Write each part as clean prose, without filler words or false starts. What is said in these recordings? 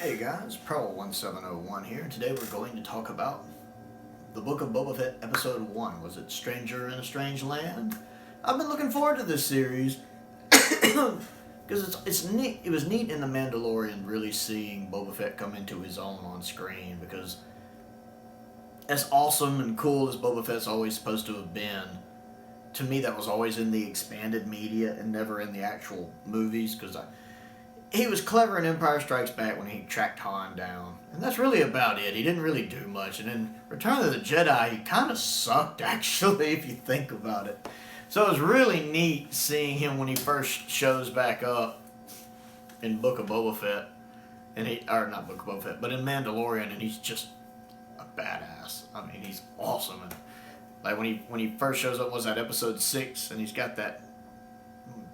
Hey guys, Prowl 1701 here, and today we're going to talk about the Book of Boba Fett, Episode 1. Was it Stranger in a Strange Land? I've been looking forward to this series because it's neat. It was neat in The Mandalorian really seeing Boba Fett come into his own on screen, because as awesome and cool as Boba Fett's always supposed to have been, to me that was always in the expanded media and never in the actual movies, because he was clever in Empire Strikes Back when he tracked Han down. And that's really about it. He didn't really do much. And in Return of the Jedi, he kind of sucked, actually, if you think about it. So it was really neat seeing him when he first shows back up in Book of Boba Fett. Or not Book of Boba Fett, but in Mandalorian, and he's just a badass. I mean, he's awesome. And like when he first shows up, was that episode 6, and he's got that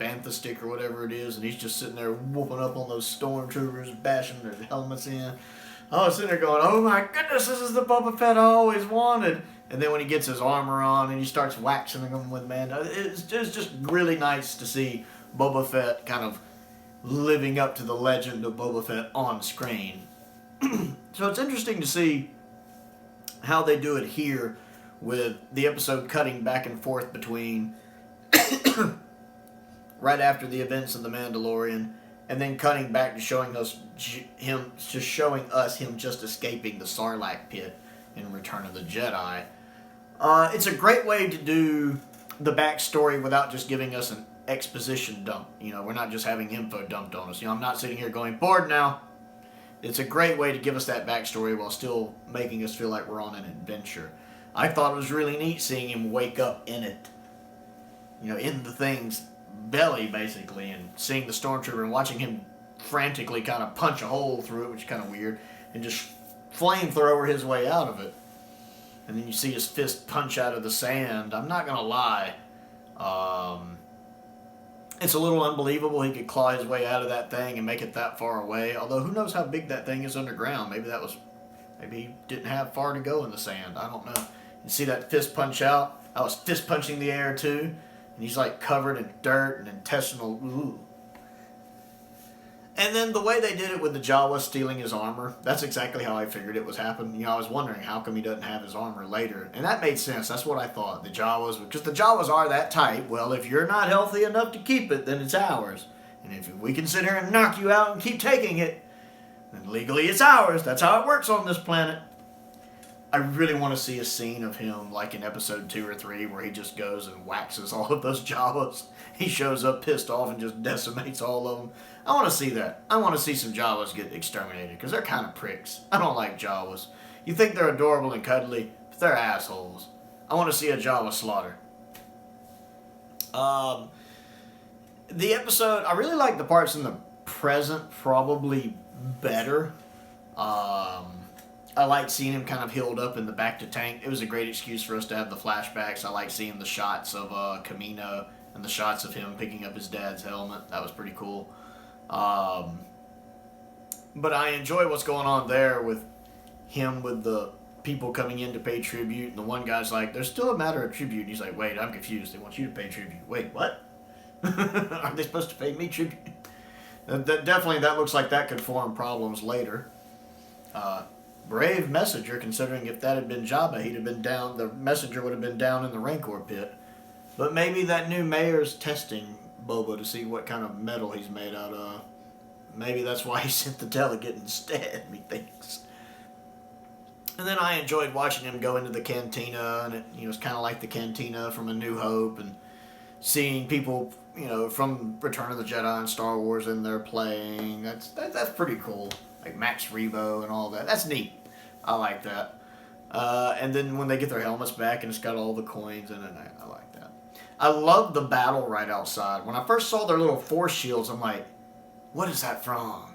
bantha stick or whatever it is, and he's just sitting there whooping up on those stormtroopers, bashing their helmets in. I was sitting there going, oh my goodness, this is the Boba Fett I always wanted. And then when he gets his armor on and he starts waxing them with Mando, it's just really nice to see Boba Fett kind of living up to the legend of Boba Fett on screen. So it's interesting to see how they do it here with the episode cutting back and forth between right after the events of The Mandalorian, and then cutting back to showing us him just escaping the Sarlacc pit in Return of the Jedi. It's a great way to do the backstory without just giving us an exposition dump. You know, we're not just having info dumped on us. You know, I'm not sitting here going, bored now. It's a great way to give us that backstory while still making us feel like we're on an adventure. I thought it was really neat seeing him wake up in it. You know, in the thing's belly, basically, and seeing the stormtrooper and watching him frantically kind of punch a hole through it, which is kind of weird, and just flamethrower his way out of it. And then you see his fist punch out of the sand. I'm not going to lie. It's a little unbelievable he could claw his way out of that thing and make it that far away. Although, who knows how big that thing is underground. Maybe he didn't have far to go in the sand. I don't know. You see that fist punch out? I was fist punching the air, too. And he's like covered in dirt and intestinal. Ooh. And then the way they did it with the Jawa stealing his armor, that's exactly how I figured it was happening. You know, I was wondering how come he doesn't have his armor later. And that made sense. That's what I thought. The Jawas, because the Jawas are that type. Well, if you're not healthy enough to keep it, then it's ours. And if we can sit here and knock you out and keep taking it, then legally it's ours. That's how it works on this planet. I really want to see a scene of him, like in episode 2 or 3, where he just goes and waxes all of those Jawas. He shows up pissed off and just decimates all of them. I want to see that. I want to see some Jawas get exterminated, because they're kind of pricks. I don't like Jawas. You think they're adorable and cuddly, but they're assholes. I want to see a Jawa slaughter. The episode, I really like the parts in the present probably better. I liked seeing him kind of healed up in the back to tank. It was a great excuse for us to have the flashbacks. I like seeing the shots of Kamino and the shots of him picking up his dad's helmet. That was pretty cool. But I enjoy what's going on there with him, with the people coming in to pay tribute. And the one guy's like, there's still a matter of tribute. And he's like, wait, I'm confused. They want you to pay tribute. Wait, what? Aren't they supposed to pay me tribute? Definitely, that looks like that could form problems later. Brave messenger, considering if that had been Jabba, he'd have been down. The messenger would have been down in the Rancor pit. But maybe that new mayor's testing Boba to see what kind of metal he's made out of. Maybe that's why he sent the delegate instead, methinks. And then I enjoyed watching him go into the cantina, and it's kind of like the cantina from A New Hope, and seeing people, from Return of the Jedi and Star Wars in there playing. That's pretty cool. Like Max Rebo and all that. That's neat. I like that. And then when they get their helmets back and it's got all the coins in it, I like that. I love the battle right outside. When I first saw their little force shields, I'm like, what is that from?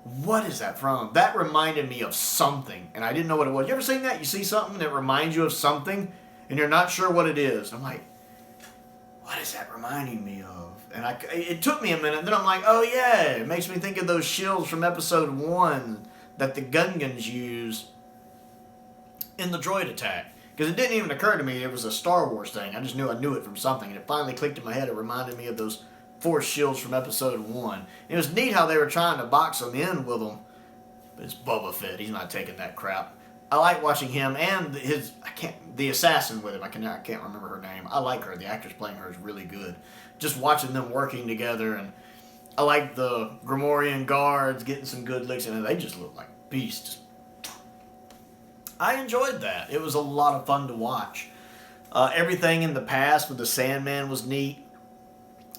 What is that from? That reminded me of something, and I didn't know what it was. You ever seen that? You see something that reminds you of something, and you're not sure what it is. I'm like, what is that reminding me of? And it took me a minute, and then I'm like, oh yeah, it makes me think of those shields from episode 1 that the Gungans use in the droid attack. Because it didn't even occur to me it was a Star Wars thing. I just knew I knew it from something, and it finally clicked in my head. It reminded me of those force shields from episode 1. And it was neat how they were trying to box them in with them But it's Boba Fett. He's not taking that crap. I like watching him and the assassin with him. I can't remember her name. I like her. The actress playing her is really good. Just watching them working together, and I like the Grimorian guards getting some good licks in it. They just look like beasts. I enjoyed that. It was a lot of fun to watch. Everything in the past with the Sandman was neat,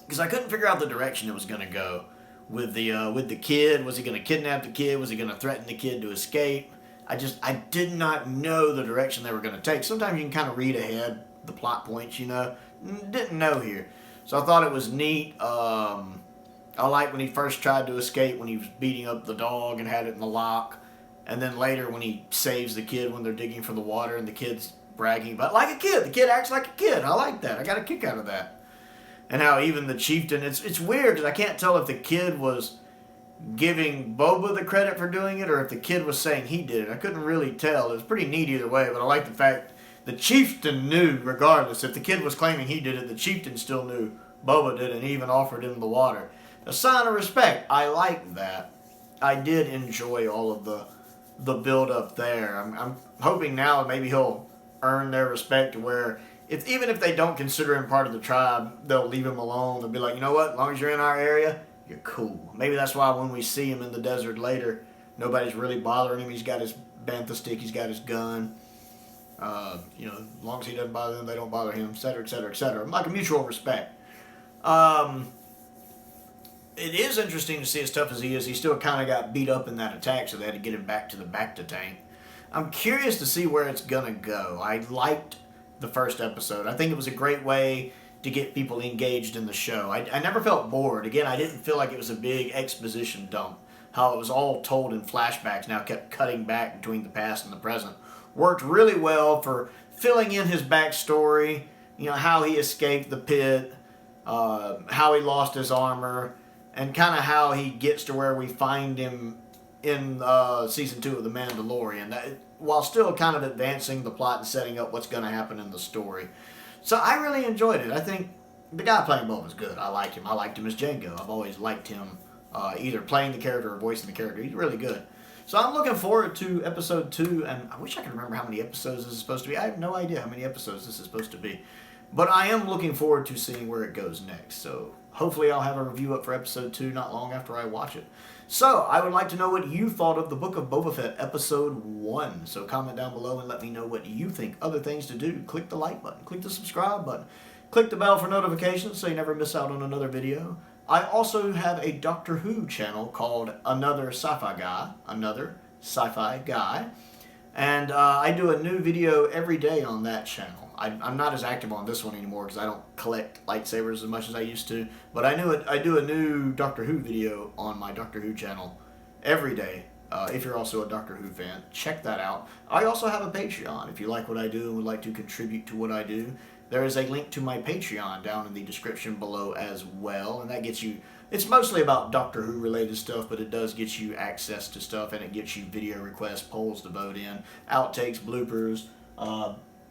because I couldn't figure out the direction it was going to go. With the kid, was he going to kidnap the kid? Was he going to threaten the kid to escape? I did not know the direction they were going to take. Sometimes you can kind of read ahead the plot points, you know. Didn't know here. So I thought it was neat. I liked when he first tried to escape, when he was beating up the dog and had it in the lock. And then later when he saves the kid when they're digging for the water and the kid's bragging about, like a kid. The kid acts like a kid. I like that. I got a kick out of that. And how even the chieftain, it's weird because I can't tell if the kid was giving Boba the credit for doing it or if the kid was saying he did it. I couldn't really tell. It was pretty neat either way, but I like the fact the chieftain knew regardless. If the kid was claiming he did it, the chieftain still knew Boba did it and even offered him the water. A sign of respect. I like that. I did enjoy all of the build up there. I'm hoping now maybe he'll earn their respect to where even if they don't consider him part of the tribe, they'll leave him alone. They'll be like, you know what, as long as you're in our area, you're cool. Maybe that's why when we see him in the desert later, nobody's really bothering him. He's got his bantha stick, he's got his gun. You know, as long as he doesn't bother them, they don't bother him, etc., etc., etc. Like a mutual respect. It is interesting to see as tough as he is. He still kind of got beat up in that attack, so they had to get him back to the bacta tank. I'm curious to see where it's going to go. I liked the first episode. I think it was a great way to get people engaged in the show. I never felt bored. Again, I didn't feel like it was a big exposition dump. How it was all told in flashbacks, now kept cutting back between the past and the present. Worked really well for filling in his backstory, you know, how he escaped the pit, how he lost his armor, and kind of how he gets to where we find him in Season 2 of The Mandalorian, while still kind of advancing the plot and setting up what's going to happen in the story. So I really enjoyed it. I think the guy playing Boba is good. I like him. I liked him as Jango. I've always liked him either playing the character or voicing the character. He's really good. So I'm looking forward to Episode 2, and I wish I could remember how many episodes this is supposed to be. I have no idea how many episodes this is supposed to be. But I am looking forward to seeing where it goes next. So hopefully I'll have a review up for Episode 2 not long after I watch it. So I would like to know what you thought of the Book of Boba Fett Episode 1. So comment down below and let me know what you think. Other things to do, click the like button, click the subscribe button, click the bell for notifications so you never miss out on another video. I also have a Doctor Who channel called Another Sci-Fi Guy. And I do a new video every day on that channel. I'm not as active on this one anymore because I don't collect lightsabers as much as I used to. But I do a new Doctor Who video on my Doctor Who channel every day. If you're also a Doctor Who fan, check that out. I also have a Patreon. If you like what I do and would like to contribute to what I do, there is a link to my Patreon down in the description below as well. And that gets you, it's mostly about Doctor Who related stuff, but it does get you access to stuff, and it gets you video requests, polls to vote in, outtakes, bloopers,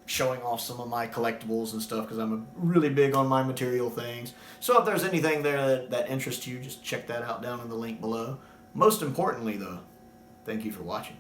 showing off some of my collectibles and stuff because I'm really big on my material things. So if there's anything there that interests you, just check that out down in the link below. Most importantly though, thank you for watching.